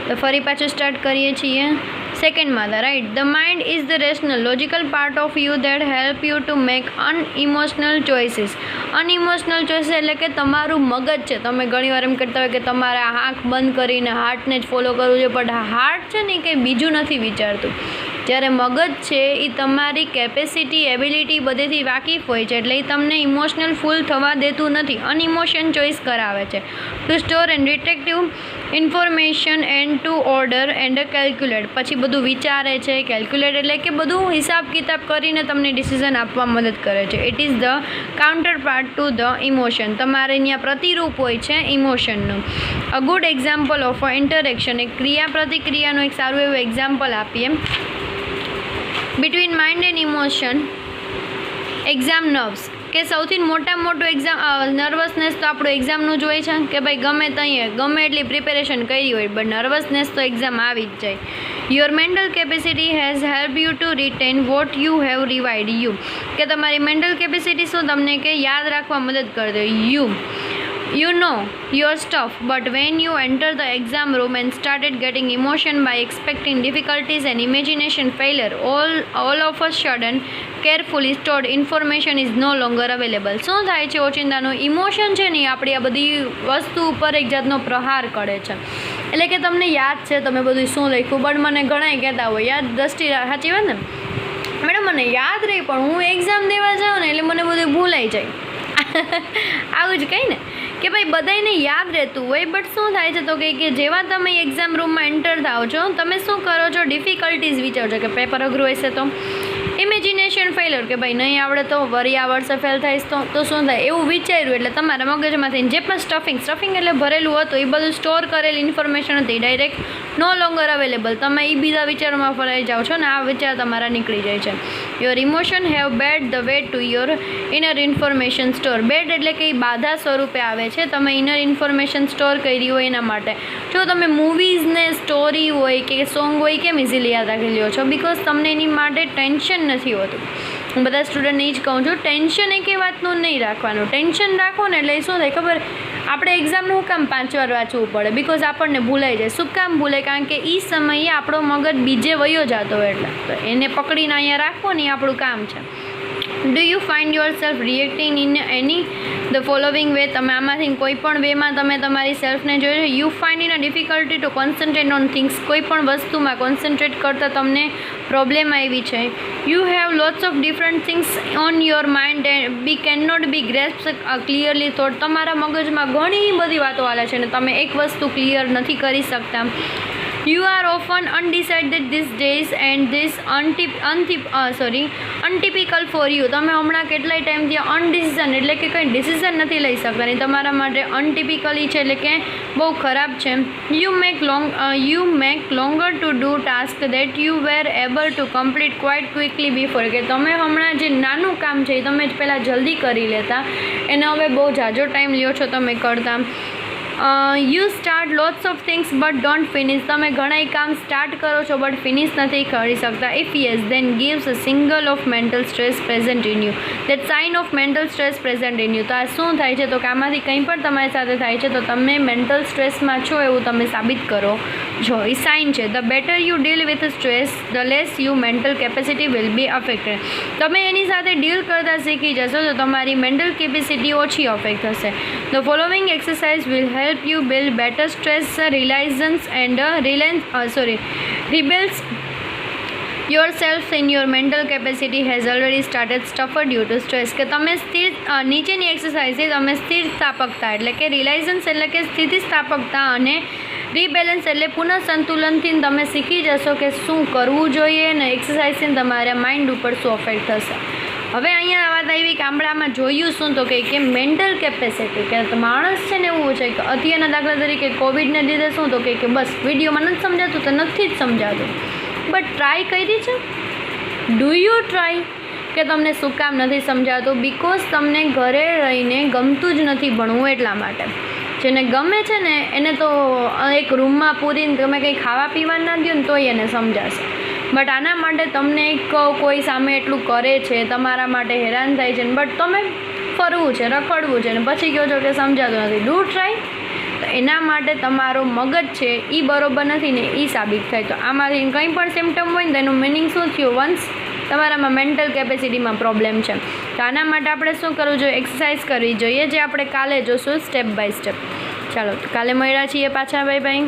તો ફરી પાછું સ્ટાર્ટ કરીએ છીએ સેકન્ડમાં હતા, right. The mind is the rational logical part of you that help you to make unemotional choices. Unemotional choices એટલે કે તમારું મગજ છે. તમે ઘણીવાર એમ કરતા હોય કે તમારે આંખ બંધ કરીને હાર્ટને જ ફોલો કરવું છે, પણ હાર્ટ છે ને કંઈ બીજું નથી વિચારતું. જ્યારે મગજ છે એ તમારી કેપેસિટી, એબિલિટી બધેથી વાકેફ હોય છે, એટલે એ તમને ઇમોશનલ ફૂલ થવા દેતું નથી. અનઇમોશન ચોઇસ કરાવે છે. To store and detective information and to order and calculate. પછી બધું વિચારે છે. કેલ્ક્યુલેટ એટલે કે બધું હિસાબ કિતાબ કરીને તમને ડિસિઝન આપવા મદદ કરે છે. It is the counterpart to the emotion. તમારે અહીંયા પ્રતિરૂપ હોય છે ઇમોશનનું. A good example of a interaction. એક ક્રિયા પ્રતિક્રિયાનું એક સારું એવું એક્ઝામ્પલ આપીએ. Between mind and emotion, exam nerves. કે સૌથી મોટું એક્ઝામ નર્વસનેસ તો આપણું એક્ઝામનું જ હોય છે કે ભાઈ ગમે ત્યાં ગમે એટલી પ્રિપેરેશન કરી હોય, બટ નર્વસનેસ તો એક્ઝામ આવી જ જાય. Your mental capacity has help you to retain what you have revised you. કે તમારી મેન્ટલ કેપેસિટી શું તમને કે યાદ રાખવા મદદ કરી દે. You know your stuff, but when you enter the exam room and started getting emotion by expecting difficulties and imagination failure, all of a sudden carefully stored information is no longer available. શું થાય છે ઓચિંતાનું emotion છે ને આપણી આ બધી વસ્તુ ઉપર એક જાતનો પ્રહાર કરે છે. એટલે કે તમને યાદ છે તમે બધું શું લખ્યું, બટ મને ઘણાય કહેતા હોય યાદ દ્રષ્ટિ સાચી વાત ને મેડમ, મને યાદ રહી પણ હું એક્ઝામ દેવા જાઉં ને એટલે મને બધું ભૂલાઈ જાય. આવું જ કંઈ ને કે ભાઈ બધાને યાદ રહેતું હોય, બટ શું થાય છે તો કે જેવા તમે એક્ઝામ રૂમમાં એન્ટર થાઓ છો તમે શું કરો છો, ડિફિકલ્ટીઝ વિચારો છો કે પેપર અઘરું હશે, તો ઇમેજિનેશન ફેલ્યોર કે ભાઈ નહીં આવડે તો વરી આ વર્ષે ફેલ થઈશ તો શું થાય એવું વિચાર્યું, એટલે તમારા મગજમાંથી જે પણ સ્ટફિંગ એટલે ભરેલું હતું એ બધું સ્ટોર કરેલી ઇન્ફોર્મેશન હતી ડાયરેક્ટ નો લોંગર અવેલેબલ. તમે એ બીજા વિચારોમાં ફરાઈ જાઓ છો ને આ વિચાર તમારા નીકળી જાય છે. Your emotion have bad the way to your inner information store. Bad એટલે કે એ બાધા સ્વરૂપે આવે છે. તમે ઇનર ઇન્ફોર્મેશન સ્ટોર કરી હોય એના માટે. જો તમે મૂવીઝને સ્ટોરી હોય કે સોંગ હોય કેમ ઇઝીલી યાદ રાખી લ્યો છો, બિકોઝ તમને એની માટે ટેન્શન નથી હોતું. હું બધા સ્ટુડન્ટને એ જ કહું છું, ટેન્શન એક એ વાતનું નહીં રાખવાનું. ટેન્શન રાખો ને એટલે શું થાય ખબર, આપણે એક્ઝામનું કામ 5 વાર વાંચવું પડે, બિકોઝ આપણને ભૂલાઈ જાય. શું કામ ભૂલાય? કારણ કે એ સમયે આપણો મગજ બીજે વયો જતો હોય, એટલે તો એને પકડીને અહીંયા રાખવો ને એ આપણું કામ છે. Do you find yourself reacting in any the following way. તમે આમાંથી કોઈ પણ વેમાં તમે તમારી સેલ્ફને જોયો. You find in a difficulty to concentrate on things. કોઈ પણ વસ્તુમાં કોન્સન્ટ્રેટ કરતાં તમને પ્રોબ્લેમ આવી છે. You have lots of different things on your mind and be can not be grasp clearly thought. તમારા મગજમાં ઘણી બધી વાતો હાલે છે ને તમે એક વસ્તુ ક્લિયર નથી કરી શકતા. You are often undecided these days and this untypical for you. તમે હમણાં કેટલાય ટાઈમથી અનડિસિઝન એટલે કે કંઈ ડિસિઝન નથી લઈ શકતા ને તમારા માટે અનટિપિકલી છે એટલે કે બહુ ખરાબ છે. You make longer to do task that you were able to complete quite quickly before. કે તમે હમણાં જે નાનું કામ છે એ તમે પહેલાં જલ્દી કરી લેતા, એને હવે બહુ ઝાઝો ટાઈમ લ્યો છો તમે કરતા. You start lots of things but don't finish. તમે ઘણાય કામ સ્ટાર્ટ કરો છો બટ ફિનિશ નથી કરી શકતા. If yes then gives a signal of mental stress present in you. That sign of mental stress present in you. તો આ શું થાય છે તો કે આમાંથી કંઈ પણ તમારી સાથે થાય છે તો તમે મેન્ટલ સ્ટ્રેસમાં છો એવું તમે સાબિત કરો છો. એ સાઇન છે. The better you deal with stress the less you mental capacity will be affected. તમે એની સાથે ડીલ કરતાં શીખી જશો તો તમારી મેન્ટલ કેપેસિટી ઓછી અફેક્ટ થશે. The following exercise will help you build better stress resilience and rebuilds yourself in your mental capacity has already started suffered due to stress. કે તમે નીચેની એક્સરસાઇઝ છે તમે સ્થિતિસ્થાપકતા એટલે કે રિલાયન્સ એટલે કે સ્થિતિસ્થાપકતા અને રીબેલેન્સ એટલે પુનઃસંતુલનથી તમે શીખી જશો કે શું કરવું જોઈએ અને એક્સરસાઇઝથી તમારા માઇન્ડ ઉપર શું અફેક્ટ થશે. હવે અહીંયા વાત આવી કે આંબળામાં જોયું શું તો કે મેન્ટલ કેપેસિટી કે માણસ છે ને એવું છે કે અત્યારના દાખલા તરીકે કોવિડને લીધે શું તો કે બસ વિડીયોમાં નથી સમજાતું તો નથી જ સમજાતું, બટ ટ્રાય કરી છે. ડુ યુ ટ્રાય કે તમને શું કામ નથી સમજાતું? બિકોઝ તમને ઘરે રહીને ગમતું જ નથી ભણવું એટલા માટે. જેને ગમે છે ને એને તો એક રૂમમાં પૂરીને તમે કંઈ ખાવા પીવા ના દો ને તોય એને સમજાશે, બટ આના માટે તમને કોઈ સામે એટલું કરે છે તમારા માટે હેરાન થાય છે બટ તમે ફરવું છે રખડવું છે ને પછી કહો છો કે સમજાતું નથી. Do try. તો એના માટે તમારો મગજ છે એ બરોબર નથી ને એ સાબિત થાય. તો આમાંથી કંઈ પણ સિમ્ટમ હોય ને તો એનું મિનિંગ શું થયું? વન્સ તમારામાં મેન્ટલ કેપેસિટીમાં પ્રોબ્લેમ છે. તો આના માટે આપણે શું કરવું જોઈએ? એક્સરસાઇઝ કરવી જોઈએ, જે આપણે કાલે જોશું સ્ટેપ બાય સ્ટેપ. ચાલો કાલે મળ્યા છીએ પાછા. Bye bye.